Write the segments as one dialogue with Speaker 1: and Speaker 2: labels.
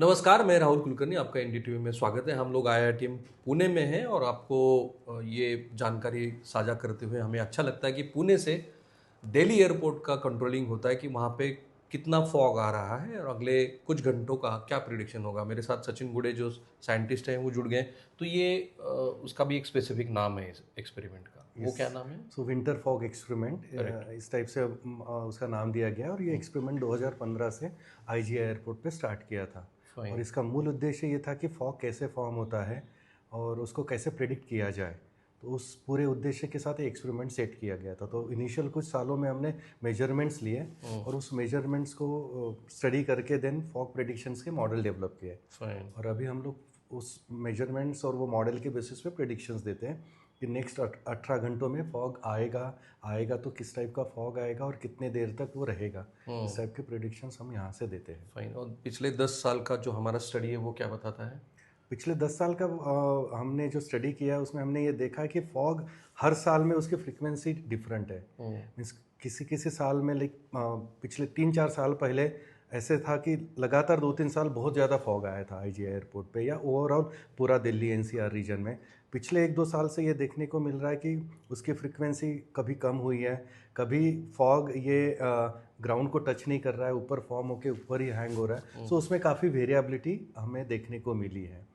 Speaker 1: नमस्कार, मैं राहुल कुलकर्णी, आपका एनडीटीवी में स्वागत है। हम लोग आईआईटीएम पुणे में हैं और आपको ये जानकारी साझा करते हुए हमें अच्छा लगता है कि पुणे से दिल्ली एयरपोर्ट का कंट्रोलिंग होता है कि वहाँ पे कितना फॉग आ रहा है और अगले कुछ घंटों का क्या प्रिडिक्शन होगा। मेरे साथ सचिन गुड़े जो साइंटिस्ट हैं वो जुड़ गए। तो ये उसका भी एक स्पेसिफिक नाम है इस एक्सपेरिमेंट का। वो क्या नाम है?
Speaker 2: सो विंटर फॉग एक्सपेरिमेंट इस टाइप से उसका नाम दिया गया और ये एक्सपेरिमेंट 2015 से आईजीआई एयरपोर्ट पे स्टार्ट किया था। और इसका मूल उद्देश्य ये था कि फॉग कैसे फॉर्म होता है और उसको कैसे प्रेडिक्ट किया जाए। तो उस पूरे उद्देश्य के साथ एक्सपेरिमेंट सेट किया गया था। तो इनिशियल कुछ सालों में हमने मेजरमेंट्स लिए और उस मेजरमेंट्स को स्टडी करके देन फॉग प्रेडिक्शंस के मॉडल डेवलप किए। और अभी हम लोग उस मेजरमेंट्स और वो मॉडल के बेसिस पे प्रेडिक्शंस देते हैं कि नेक्स्ट 18 घंटों में फॉग आएगा तो किस टाइप का फॉग आएगा और कितने देर तक वो रहेगा। इस टाइप के प्रेडिक्शंस हम यहाँ से देते हैं।
Speaker 1: फाइन। और पिछले 10 साल का जो हमारा स्टडी है वो क्या बताता है?
Speaker 2: पिछले 10 साल का हमने जो स्टडी किया है उसमें हमने ये देखा कि फॉग हर साल में उसकी फ्रीक्वेंसी डिफरेंट है। मीन्स किसी किसी साल में पिछले 3-4 साल पहले ऐसे था कि लगातार 2-3 साल बहुत ज़्यादा फॉग आया था आईजीआई एयरपोर्ट पे या ओवरऑल पूरा दिल्ली एनसीआर रीजन में। पिछले 1-2 साल से ये देखने को मिल रहा है कि उसकी फ्रीक्वेंसी कभी कम हुई है, कभी फॉग ये ग्राउंड को टच नहीं कर रहा है, ऊपर फॉर्म होके ऊपर ही हैंग हो रहा है। सो उसमें काफ़ी वेरिएबिलिटी हमें देखने को मिली है।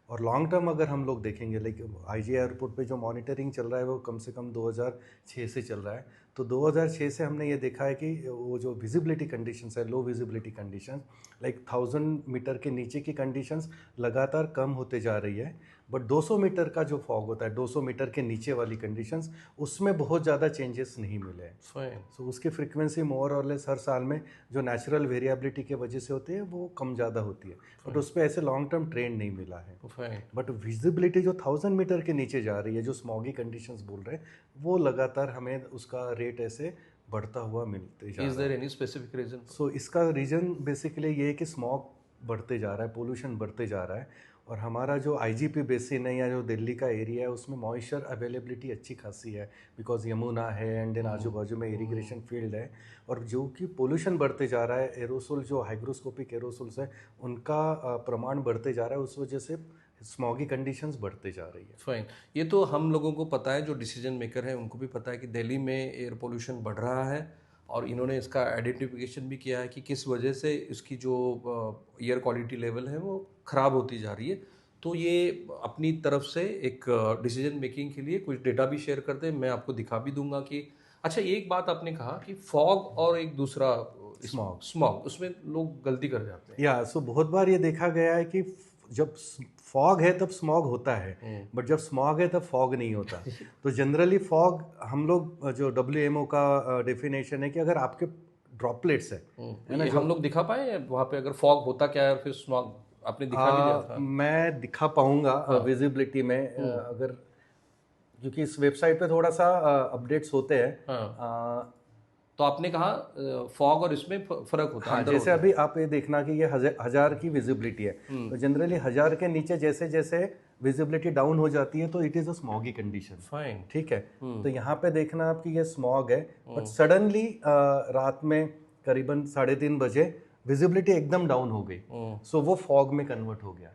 Speaker 2: और लॉन्ग टर्म अगर हम लोग देखेंगे लेकिन आईजीआई एयरपोर्ट पे जो मॉनिटरिंग चल रहा है वो कम से कम 2006 से चल रहा है। तो 2006 से हमने ये देखा है कि वो जो विजिबिलिटी कंडीशंस है, low visibility conditions like 1000 metre के नीचे की कंडीशंस लगातार कम होते जा रही है। बट 200 मीटर का जो फॉग होता है, 200 मीटर के नीचे वाली कंडीशंस, उसमें बहुत ज़्यादा चेंजेस नहीं मिले हैं। सो उसकी फ्रिक्वेंसी मोर और लेस हर साल में जो नेचुरल वेरिएबिलिटी के वजह से होती है वो कम ज़्यादा होती है। बट उस पर ऐसे लॉन्ग टर्म ट्रेंड नहीं मिला है। बट विजिबिलिटी जो 1000 मीटर के नीचे जा रही है, जो स्मॉगी कंडीशंस बोल रहे हैं, वो लगातार हमें उसका रेट ऐसे बढ़ता हुआ मिलते जा रहा है।
Speaker 1: Is there any specific reason?
Speaker 2: So इसका रीज़न बेसिकली ये है कि स्मॉग बढ़ते जा रहा है, पोल्यूशन बढ़ते जा रहा है। और हमारा जो आईजीपी बेसिन है या जो दिल्ली का एरिया है उसमें मॉइस्चर अवेलेबिलिटी अच्छी खासी है, बिकॉज यमुना है एंड देन आजू बाजू में इरिगेशन फील्ड है। और जो कि पोल्यूशन बढ़ते जा रहा है, एरोसोल जो हाइग्रोस्कोपिक एरोसोल्स है उनका प्रमाण बढ़ते जा रहा है, उस वजह से स्मॉगी कंडीशंस बढ़ते जा रही है।
Speaker 1: फाइन। ये तो हम लोगों को पता है, जो डिसीजन मेकर है उनको भी पता है कि दिल्ली में एयर पोल्यूशन बढ़ रहा है और इन्होंने इसका आइडेंटिफिकेशन भी किया है कि किस वजह से इसकी जो एयर क्वालिटी लेवल है वो ख़राब होती जा रही है। तो ये अपनी तरफ से एक डिसीजन मेकिंग के लिए कुछ डेटा भी शेयर करते हैं। मैं आपको दिखा भी दूंगा कि अच्छा, एक बात आपने कहा कि फॉग और एक दूसरा स्मॉग, उसमें लोग गलती कर जाते हैं।
Speaker 2: या सो बहुत बार ये देखा गया है कि जब फॉग है तब स्मॉग होता है, बट जब स्मॉग है तब फॉग नहीं होता। तो जनरली फॉग हम लोग जो डब्ल्यूएमओ का डेफिनेशन है कि अगर आपके ड्रॉपलेट्स है
Speaker 1: ना, हम लोग दिखा पाए वहाँ पे अगर फॉग होता क्या है और फिर स्मॉग आपने दिखा भी दिया था।
Speaker 2: मैं दिखा पाऊंगा विजिबिलिटी में अगर, क्योंकि इस वेबसाइट पे थोड़ा सा अपडेट्स होते हैं।
Speaker 1: तो आपने कहा फॉग और इसमें फर्क होता है।
Speaker 2: हाँ, जैसे अभी आप ये देखना कि ये 1000 की विजिबिलिटी है, तो जनरली 1000 के नीचे जैसे जैसे विजिबिलिटी डाउन हो जाती है तो it is a smoggy condition.
Speaker 1: Fine.
Speaker 2: ठीक है। तो यहाँ पे देखना आप कि ये स्मॉग है, बट सडनली रात में करीबन 3:30 बजे विजिबिलिटी एकदम डाउन हो गई, सो वो फॉग में कन्वर्ट हो गया।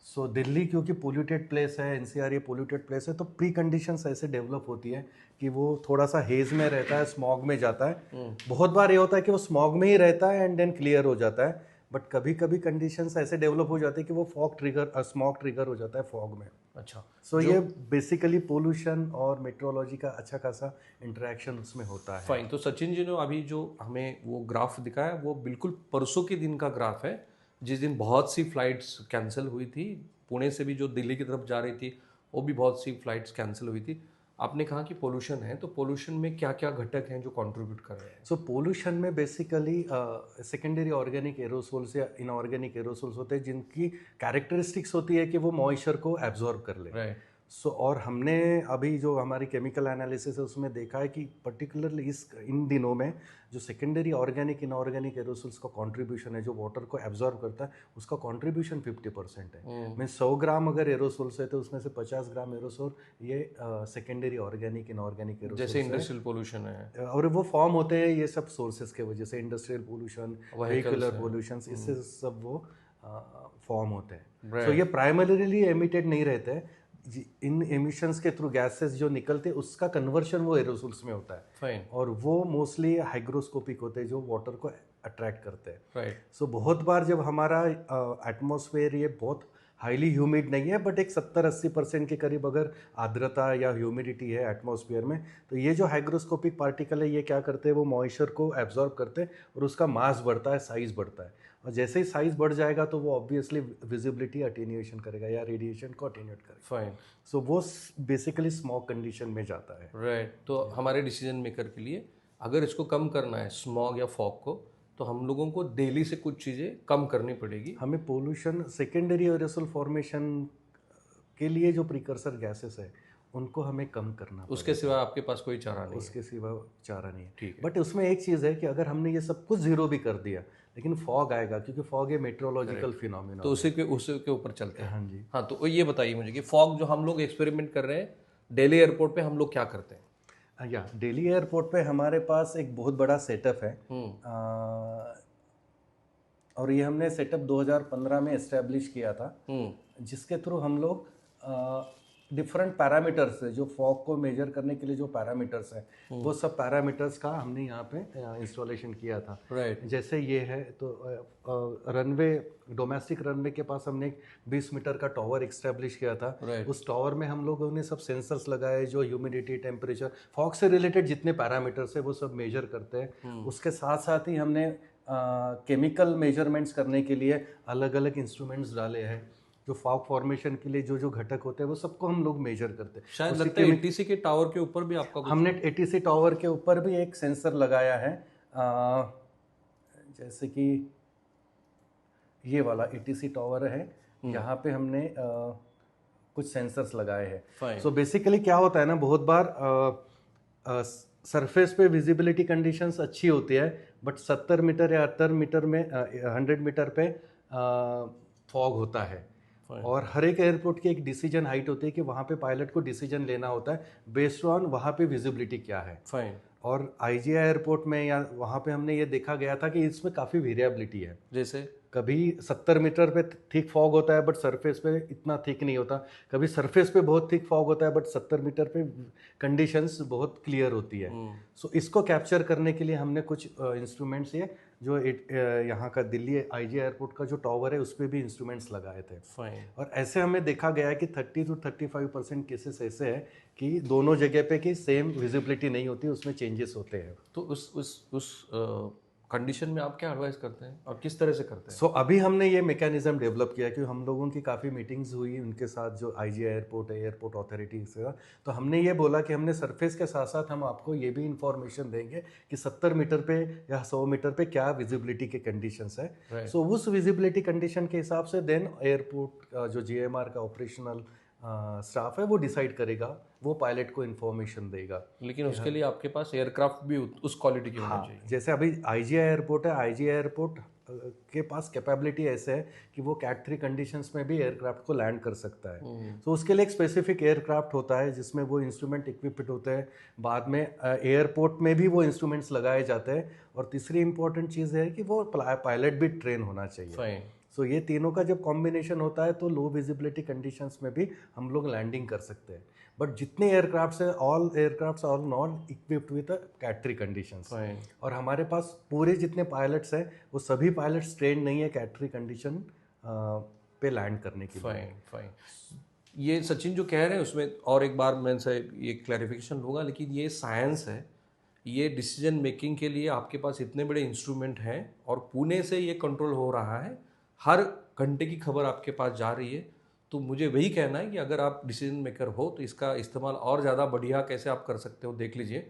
Speaker 2: सो दिल्ली क्योंकि पोल्यूटेड प्लेस है, एनसीआर ये पोल्यूटेड प्लेस है, तो प्री कंडीशंस ऐसे डेवलप होती है कि वो थोड़ा सा हेज में रहता है, स्मॉग में जाता है। बहुत बार ये होता है कि वो स्मॉग में ही रहता है एंड देन क्लियर हो जाता है, बट कभी कभी कंडीशंस ऐसे डेवलप हो जाती है कि वो स्मॉग ट्रिगर हो जाता है फॉग में।
Speaker 1: अच्छा।
Speaker 2: सो ये बेसिकली पोल्यूशन और मेट्रोलॉजी का अच्छा खासा इंटरेक्शन उसमें होता है।
Speaker 1: फाइन। तो सचिन जी ने अभी जो हमें वो ग्राफ दिखाया वो बिल्कुल परसों के दिन का ग्राफ है, जिस दिन बहुत सी फ्लाइट्स कैंसिल हुई थी। पुणे से भी जो दिल्ली की तरफ जा रही थी वो भी बहुत सी फ्लाइट्स कैंसिल हुई थी। आपने कहा कि पोल्यूशन है, तो पोल्यूशन में क्या क्या घटक हैं जो कंट्रीब्यूट कर रहे हैं?
Speaker 2: सो पोल्यूशन में बेसिकली सेकेंडरी ऑर्गेनिक एरोसोल्स या इनऑर्गेनिक एरोसोल्स होते हैं जिनकी कैरेक्टरिस्टिक्स होती है कि वो मॉइस्चर को एब्जॉर्ब कर ले। सो और हमने अभी जो हमारी केमिकल एनालिसिस है उसमें देखा है कि पर्टिकुलरली इन दिनों में जो सेकेंडरी ऑर्गेनिक इनऑर्गेनिक एरोसोल्स का कंट्रीब्यूशन है, जो वाटर को एब्जॉर्ब करता है, उसका कंट्रीब्यूशन 50% है। मैं 100 ग्राम अगर एरोसोल्स है तो उसमें से 50 ग्राम एरोसोल ये सेकेंडरी ऑर्गेनिक इनऑर्गेनिक एरोसोल,
Speaker 1: जैसे इंडस्ट्रियल पोल्यूशन है,
Speaker 2: और वो फॉर्म होते हैं ये सब सोर्सेज के वजह से, इंडस्ट्रियल पोल्यूशन, व्हीकुलर पोल्यूशन, इससे सब वो फॉर्म होते हैं। सो ये प्राइमरीली एमिटेड नहीं रहते हैं, इन एमिशंस के थ्रू गैसेस जो निकलते हैं उसका कन्वर्शन वो एरोसोल्स में होता है।
Speaker 1: Fine.
Speaker 2: और वो मोस्टली हाइग्रोस्कोपिक होते हैं जो वाटर को अट्रैक्ट करते हैं।
Speaker 1: राइट।
Speaker 2: सो बहुत बार जब हमारा एटमॉस्फेयर ये बहुत हाईली ह्यूमिड नहीं है, बट एक 70-80% के करीब अगर आर्द्रता या ह्यूमिडिटी है एटमॉस्फेयर में, तो ये जो हाइग्रोस्कोपिक पार्टिकल है ये क्या करते हैं, वो मॉइस्चर को एब्जॉर्ब करते हैं और उसका मास बढ़ता है, साइज बढ़ता है। और जैसे ही साइज बढ़ जाएगा तो वो ऑब्वियसली विजिबिलिटी अटेन्यूएशन करेगा या रेडिएशन को अटेन्यूएट करेगा।
Speaker 1: फाइन।
Speaker 2: सो वो बेसिकली स्मॉग कंडीशन में जाता है।
Speaker 1: राइट। तो हमारे डिसीजन मेकर के लिए अगर इसको कम करना है स्मॉग या फॉग को, तो हम लोगों को दिल्ली से कुछ चीज़ें कम करनी पड़ेगी।
Speaker 2: हमें पोल्यूशन सेकेंडरी एरोसोल फॉर्मेशन के लिए जो प्रिकर्सर गैसेस है उनको हमें कम करना
Speaker 1: उसके सिवा आपके पास कोई चारा नहीं
Speaker 2: उसके सिवा चारा नहीं है।
Speaker 1: ठीक है।
Speaker 2: बट उसमें एक चीज़ है कि अगर हमने ये सब कुछ जीरो भी कर दिया, लेकिन फॉग आएगा, क्योंकि फॉग ये मेट्रोलॉजिकल फिनोमिना।
Speaker 1: तो उसी के ऊपर चलते हैं।
Speaker 2: हाँ जी।
Speaker 1: हाँ, तो ये बताइए मुझे कि फॉग जो हम लोग एक्सपेरिमेंट कर रहे हैं दिल्ली एयरपोर्ट पे, हम लोग क्या करते हैं?
Speaker 2: या दिल्ली एयरपोर्ट पे हमारे पास एक बहुत बड़ा सेटअप है। और ये हमने सेटअप 2015 में इस्टेब्लिश किया था, जिसके थ्रू हम लोग डिफरेंट पैरामीटर्स है, जो फॉग को मेजर करने के लिए जो पैरामीटर्स है वो सब पैरामीटर्स का हमने यहाँ पे इंस्टॉलेशन किया था।
Speaker 1: राइट।
Speaker 2: जैसे ये है तो रनवे, डोमेस्टिक रनवे के पास हमने 20 मीटर का टावर एक्स्टेब्लिश किया था। उस टावर में हम लोगों ने सब सेंसर्स लगाए जो ह्यूमिडिटी, टेम्परेचर, फॉग से रिलेटेड जितने पैरामीटर्स है वो सब मेजर करते हैं। उसके साथ साथ ही हमने केमिकल मेजरमेंट्स करने के लिए अलग अलग इंस्ट्रूमेंट्स डाले हैं, जो फॉग फॉर्मेशन के लिए जो जो घटक होते हैं वो सबको हम लोग मेजर करते हैं।
Speaker 1: शायद लगता है एटीसी के टावर के ऊपर भी आपका
Speaker 2: हमने एटीसी टावर के ऊपर भी एक सेंसर लगाया है, जैसे कि ये वाला एटीसी टावर है, यहाँ पे हमने कुछ सेंसर्स लगाए हैं। सो बेसिकली क्या होता है ना, बहुत बार सरफेस पे विजिबिलिटी कंडीशंस अच्छी होती है, बट 70 मीटर या 78 मीटर में 100 मीटर पे फॉग होता है। और हर एक एयरपोर्ट की एक डिसीजन हाइट होती है कि वहाँ पे पायलट को डिसीजन लेना होता है बेस्ड ऑन वहाँ पे विजिबिलिटी क्या है।
Speaker 1: फाइन।
Speaker 2: और आईजीआई एयरपोर्ट में या वहाँ पे हमने ये देखा गया था कि इसमें काफ़ी वेरिएबिलिटी है।
Speaker 1: जैसे
Speaker 2: कभी 70 मीटर पे थिक फॉग होता है बट सरफेस पे इतना थिक नहीं होता, कभी सरफेस पे बहुत थिक फॉग होता है बट 70 मीटर पे कंडीशंस बहुत क्लियर होती है। सो इसको कैप्चर करने के लिए हमने कुछ इंस्ट्रूमेंट्स ये जो यहाँ का दिल्ली आईजीआई एयरपोर्ट का जो टावर है उस पर भी इंस्ट्रूमेंट्स लगाए थे।
Speaker 1: फाइन।
Speaker 2: और ऐसे हमें देखा गया है कि 30 to 35% केसेस ऐसे हैं कि दोनों जगह पे की सेम विजिबिलिटी नहीं होती, उसमें चेंजेस होते हैं।
Speaker 1: तो उस कंडीशन में आप क्या एडवाइस करते हैं और किस तरह से करते हैं?
Speaker 2: सो अभी हमने ये मैकेनिज्म डेवलप किया कि हम लोगों की काफ़ी मीटिंग्स हुई उनके साथ, जो आईजीआई एयरपोर्ट है, एयरपोर्ट अथॉरिटी से, तो हमने ये बोला कि हमने सरफेस के साथ साथ हम आपको ये भी इंफॉर्मेशन देंगे कि 70 मीटर पे या 100 मीटर पे क्या विजिबिलिटी के कंडीशंस है। सो उस विजिबिलिटी कंडीशन के हिसाब से देन एयरपोर्ट जो जीएमआर का ऑपरेशनल स्टाफ है वो डिसाइड करेगा, वो पायलट को इन्फॉर्मेशन देगा।
Speaker 1: लेकिन उसके लिए आपके पास एयरक्राफ्ट भी उस क्वालिटी की होनी चाहिए।
Speaker 2: जैसे अभी आईजीआई एयरपोर्ट है, आईजीआई एयरपोर्ट के पास कैपेबिलिटी ऐसे है कि वो कैट 3 कंडीशंस में भी एयरक्राफ्ट को लैंड कर सकता है। तो उसके लिए एक स्पेसिफिक एयरक्राफ्ट होता है जिसमें वो इंस्ट्रूमेंट इक्विप्ड होते हैं। बाद में एयरपोर्ट में भी वो इंस्ट्रूमेंट्स लगाए जाते हैं। और तीसरी इंपॉर्टेंट चीज़ है कि वो पायलट भी ट्रेन होना चाहिए। सो ये तीनों का जब कॉम्बिनेशन होता है तो लो विजिबिलिटी कंडीशंस में भी हम लोग लैंडिंग कर सकते हैं। बट जितने एयरक्राफ्ट्स है, all aircrafts are not equipped with cat 3 conditions. और हमारे पास पूरे जितने पायलट्स हैं वो सभी पायलट्स ट्रेन नहीं है कैट 3 कंडीशन पे लैंड करने के लिए।
Speaker 1: फाइन। ये सचिन जो कह रहे हैं उसमें और एक बार मैं से ये क्लैरिफिकेशन होगा, लेकिन ये साइंस है, ये डिसीजन मेकिंग के लिए आपके पास इतने बड़े इंस्ट्रूमेंट हैं और पुणे से ये कंट्रोल हो रहा है, हर घंटे की खबर आपके पास जा रही है। तो मुझे वही कहना है कि अगर आप डिसीजन मेकर हो तो इसका इस्तेमाल और ज़्यादा बढ़िया कैसे आप कर सकते हो देख लीजिए।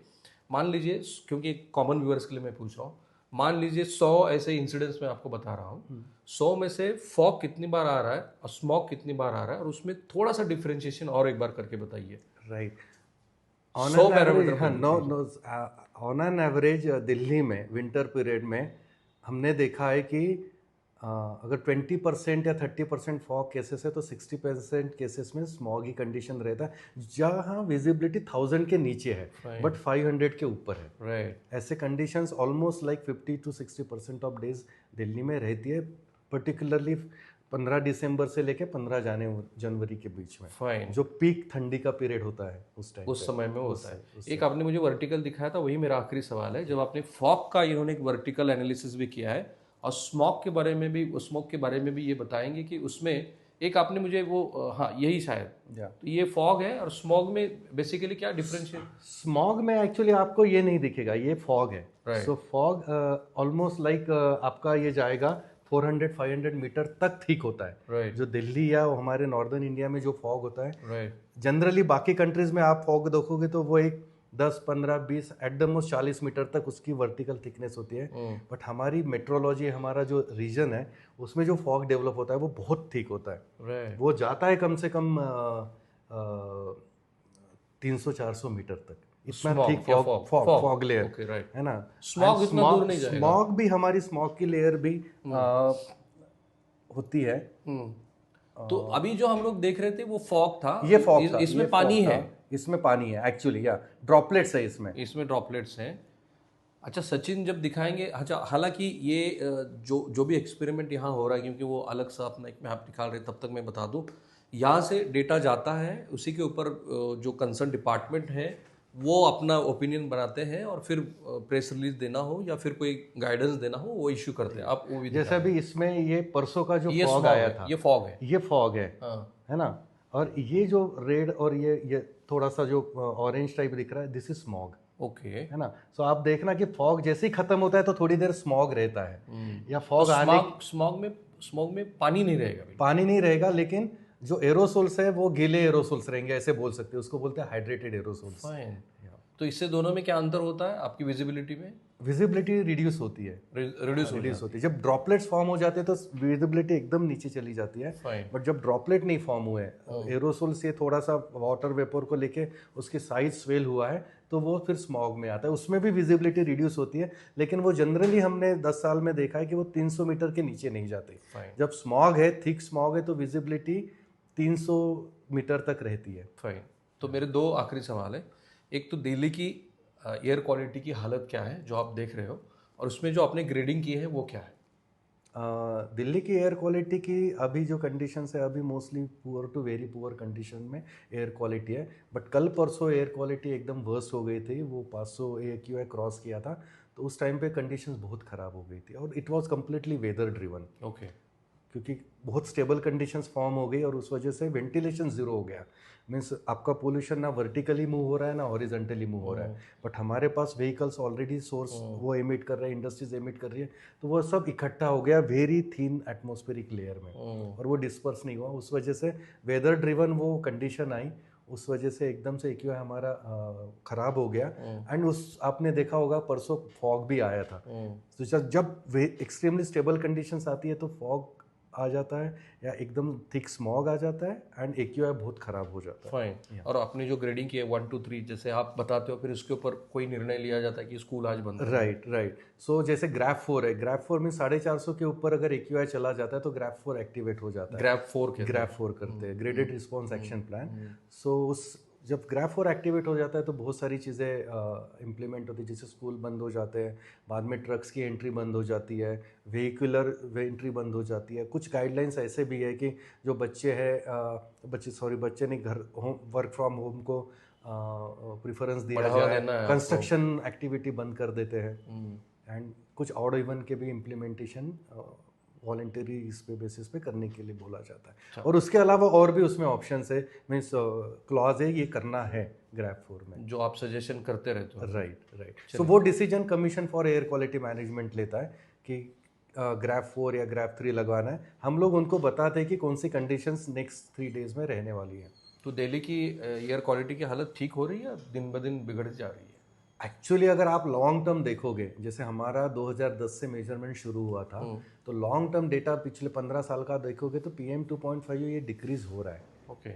Speaker 1: मान लीजिए, क्योंकि कॉमन व्यूअर्स के लिए मैं पूछ रहा हूँ, मान लीजिए 100 ऐसे इंसिडेंट्स मैं आपको बता रहा हूँ, 100 में से फॉग कितनी बार आ रहा है और स्मॉग कितनी बार आ रहा है, और उसमें थोड़ा सा डिफ्रेंशिएशन और एक बार करके बताइए।
Speaker 2: Right. On an average Delhi में विंटर पीरियड में हमने देखा है कि अगर 20% या 30% फॉग केसेस है तो 60% केसेस में स्मॉगी कंडीशन रहता है जहाँ विजिबिलिटी 1000 के नीचे है बट 500 के ऊपर है।
Speaker 1: राइट।
Speaker 2: ऐसे conditions almost like 50 to 60% of days Delhi में रहती है, पर्टिकुलरली 15 दिसंबर से लेके 15 जनवरी के बीच में,
Speaker 1: फाइन,
Speaker 2: जो पीक ठंडी का पीरियड होता है उस टाइम,
Speaker 1: उस समय में होता है। एक आपने मुझे वर्टिकल दिखाया था, वही मेरा आखिरी सवाल है। जब आपने फॉग का इन्होंने एक वर्टिकल एनालिसिस भी किया है और स्मॉग के बारे में भी, स्मोक के बारे में भी ये बताएंगे कि उसमें एक आपने मुझे वो हाँ यही शायद, तो ये फॉग है और स्मॉग में बेसिकली क्या डिफरेंस है?
Speaker 2: स्मॉग में एक्चुअली आपको ये नहीं दिखेगा, ये फॉग है।
Speaker 1: Right.
Speaker 2: सो फॉग ऑलमोस्ट लाइक आपका ये जाएगा 400-500 मीटर तक ठीक होता है।
Speaker 1: Right.
Speaker 2: जो दिल्ली या हमारे नॉर्दर्न इंडिया में जो फॉग होता है,
Speaker 1: राइट,
Speaker 2: जनरली बाकी कंट्रीज में आप फॉग देखोगे तो वो एक 10, 15, 20 एट द मोस्ट 40 मीटर तक उसकी वर्टिकल थिकनेस होती है। बट हमारी मेट्रोलॉजी, हमारा जो रीजन है उसमें जो फॉग डेवलप होता है वो बहुत थिक होता है।
Speaker 1: राइट,
Speaker 2: वो जाता है कम से कम 300-400 मीटर तक, इतना ठीक फॉग लेयर
Speaker 1: ओके, राइट।
Speaker 2: है ना।
Speaker 1: स्मॉग इतना दूर नहीं जाएगा।
Speaker 2: स्मॉग भी, हमारी स्मॉग की लेयर भी होती है।
Speaker 1: तो अभी जो हम लोग देख रहे थे वो फॉग था,
Speaker 2: ये फॉग था,
Speaker 1: इसमें पानी है,
Speaker 2: इसमें पानी है एक्चुअली, या ड्रॉपलेट्स है इसमें
Speaker 1: ड्रॉपलेट्स हैं। अच्छा सचिन जब दिखाएंगे, अच्छा हालांकि ये जो भी एक्सपेरिमेंट यहाँ हो रहा है, क्योंकि वो अलग सा अपना एक मैप निकाल रहे, तब तक मैं बता दूं, यहाँ से डेटा जाता है, उसी के ऊपर जो कंसर्न डिपार्टमेंट है वो अपना ओपिनियन बनाते हैं और फिर प्रेस रिलीज देना हो या फिर कोई गाइडेंस देना हो वो इश्यू करते हैं। आप वो भी
Speaker 2: जैसे अभी इसमें ये परसों का जो
Speaker 1: ये
Speaker 2: फॉग आया था,
Speaker 1: ये फॉग है,
Speaker 2: ये फॉग है,
Speaker 1: हाँ,
Speaker 2: है ना। और ये जो रेड और ये थोड़ा सा जो ऑरेंज टाइप दिख रहा है, दिस इज स्मॉग।
Speaker 1: ओके,
Speaker 2: है ना। सो आप देखना कि फॉग जैसे ही खत्म होता है तो थोड़ी देर स्मॉग रहता है, या फॉग आने,
Speaker 1: स्मॉग में पानी नहीं रहेगा,
Speaker 2: पानी नहीं रहेगा, लेकिन जो एरोसोल्स है वो गीले एरोसोल्स रहेंगे, ऐसे बोल सकते हैं उसको, बोलते हैं हाइड्रेटेड एरोसोल्स।
Speaker 1: फाइन। तो इससे दोनों में क्या अंतर होता है आपकी विजिबिलिटी में?
Speaker 2: विजिबिलिटी रिड्यूस होती है, रिड्यूस होती है। जब ड्रॉपलेट्स फॉर्म हो जाते हैं तो विजिबिलिटी एकदम नीचे चली जाती है। बट जब ड्रॉपलेट नहीं फॉर्म हुए, एरोसोल से थोड़ा सा वाटर वेपर को लेके उसकी साइज स्वेल हुआ है, तो वो फिर स्मॉग में आता है, उसमें भी विजिबिलिटी रिड्यूस होती है। लेकिन वो जनरली हमने 10 साल में देखा है कि वो 300 मीटर के नीचे नहीं जाते। जब स्मॉग है, थिक स्मॉग है, तो विजिबिलिटी 300 मीटर तक रहती है।
Speaker 1: फाइन। तो मेरे दो आखिरी सवाल है। एक तो दिल्ली की एयर क्वालिटी की हालत क्या है जो आप देख रहे हो, और उसमें जो आपने ग्रेडिंग की है वो क्या है?
Speaker 2: दिल्ली की एयर क्वालिटी की अभी जो कंडीशंस है, अभी mostly poor to very poor condition में एयर क्वालिटी है। बट कल परसों एयर क्वालिटी एकदम वर्स्ट हो गई थी, वो 500 AQI क्रॉस किया था, तो उस टाइम पे कंडीशंस बहुत ख़राब हो गई थी, और it was completely weather driven.
Speaker 1: Okay,
Speaker 2: क्योंकि बहुत स्टेबल कंडीशंस फॉर्म हो गई और उस वजह से वेंटिलेशन ज़ीरो हो गया। मीन्स आपका पोल्यूशन ना वर्टिकली मूव हो रहा है ना हॉरिजॉन्टली मूव हो रहा है। बट हमारे पास व्हीकल्स ऑलरेडी सोर्स वो एमिट कर रहे हैं, इंडस्ट्रीज एमिट कर रही है, तो वो सब इकट्ठा हो गया वेरी थिन एटमॉस्फेरिक लेयर में, और वो डिस्पर्स नहीं हुआ। उस वजह से वेदर ड्रिवन वो कंडीशन आई, उस वजह से एकदम से AQI हमारा ख़राब हो गया। एंड उस आपने देखा होगा परसों फॉग भी आया था। तो जब एक्सट्रीमली स्टेबल कंडीशंस आती है तो फॉग आ जाता है या एकदम थिक स्मॉग आ जाता है, एंड AQI बहुत ख़राब हो जाता है।
Speaker 1: फाइन। और आपने जो ग्रेडिंग की है 1 2 3 जैसे आप बताते हो, फिर उसके ऊपर कोई निर्णय लिया जाता है कि स्कूल आज बंद है?
Speaker 2: राइट। सो जैसे ग्राफ 4 है, ग्राफ 4 में 450 के ऊपर अगर AQI चला जाता है तो ग्राफ 4 एक्टिवेट हो जाता है।
Speaker 1: ग्राफ 4
Speaker 2: करते हैं, ग्रेडेड रिस्पॉन्स एक्शन प्लान। सो उस जब ग्राफ 4 एक्टिवेट हो जाता है तो बहुत सारी चीज़ें इम्प्लीमेंट होती है, जैसे स्कूल बंद हो जाते हैं, बाद में ट्रक्स की एंट्री बंद हो जाती है, वेहिकुलर एंट्री बंद हो जाती है। कुछ गाइडलाइंस ऐसे भी है कि जो बच्चे नहीं, घर होम वर्क फ्रॉम होम को प्रिफरेंस दिया जाए, कंस्ट्रक्शन एक्टिविटी बंद कर देते हैं, एंड कुछ ऑड इवन के भी इम्प्लीमेंटेशन वॉलेंटरी इस पे बेसिस पे करने के लिए बोला जाता है। और उसके अलावा और भी उसमें ऑप्शंस है, मीन्स क्लॉज है, ये करना है ग्राफ 4 में,
Speaker 1: जो आप सजेशन करते रहते हो।
Speaker 2: राइट। सो वो decision commission for air quality management लेता है कि ग्राफ 4 या ग्राफ 3 लगवाना है। हम लोग उनको बताते हैं कि कौन सी कंडीशंस नेक्स्ट 3 डेज में रहने वाली है।
Speaker 1: तो दिल्ली की एयर क्वालिटी की हालत ठीक हो रही है, दिन ब दिन बिगड़ जा रही है?
Speaker 2: एक्चुअली अगर आप लॉन्ग टर्म देखोगे, जैसे हमारा 2010 से मेजरमेंट शुरू हुआ था, तो लॉन्ग टर्म डेटा पिछले 15 साल का देखोगे तो PM 2.5 ये डिक्रीज हो रहा है।
Speaker 1: Okay,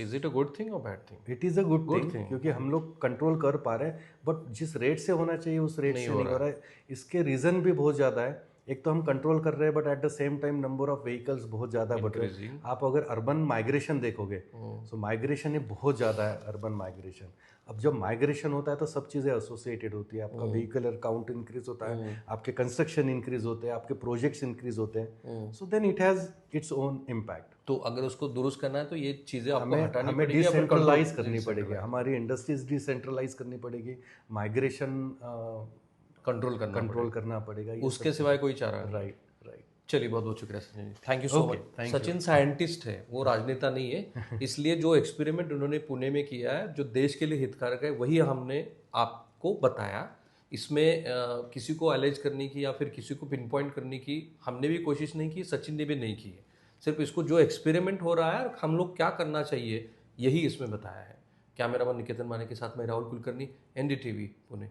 Speaker 1: is it a good thing और bad thing?
Speaker 2: It is a good thing, क्योंकि हम लोग कंट्रोल कर पा रहे हैं, बट जिस रेट से होना चाहिए उस रेट से नहीं हो रहा है। इसके रीज़न भी बहुत ज़्यादा है। एक तो हम कंट्रोल कर रहे हैं, but at the same time number of vehicles बहुत ज़्यादा बढ़ रहे हैं। आप अगर अर्बन माइग्रेशन देखोगे, सो माइग्रेशन ये बहुत ज़्यादा है, अर्बन माइग्रेशन। अब जब माइग्रेशन होता है तो सब चीज़ें एसोसिएटेड होती है, आपका व्हीकलर काउंट इंक्रीज होता है, आपके कंस्ट्रक्शन इंक्रीज होते हैं, आपके प्रोजेक्ट्स इंक्रीज होते हैं, so then it has its own impact.
Speaker 1: तो अगर उसको दुरुस्त करना है तो ये चीज़ें आपको हटानी
Speaker 2: हमें
Speaker 1: पड़ेगी,
Speaker 2: डिसेंट्रलाइज करनी पड़ेगी, हमारी इंडस्ट्रीज डिसेंट्रलाइज करनी पड़ेगी, माइग्रेशन कंट्रोल करना पड़ेगा,
Speaker 1: उसके सिवाय कोई चारा नहीं।
Speaker 2: Right right.
Speaker 1: चलिए, बहुत बहुत शुक्रिया Sachin ji, thank you so much. Sachin scientist है, वो राजनेता नहीं है, इसलिए जो एक्सपेरिमेंट उन्होंने पुणे में किया है जो देश के लिए हितकारक है वही हमने आपको बताया। इसमें किसी को एलेज करने की या फिर किसी को पिन पॉइंट करने की हमने भी कोशिश नहीं की, सचिन ने भी नहीं की है। सिर्फ इसको जो एक्सपेरिमेंट हो रहा है और हम लोग क्या करना चाहिए यही इसमें बताया है। कैमरामैन निकेतन माने के साथ मैं राहुल कुलकर्णी, NDTV पुणे।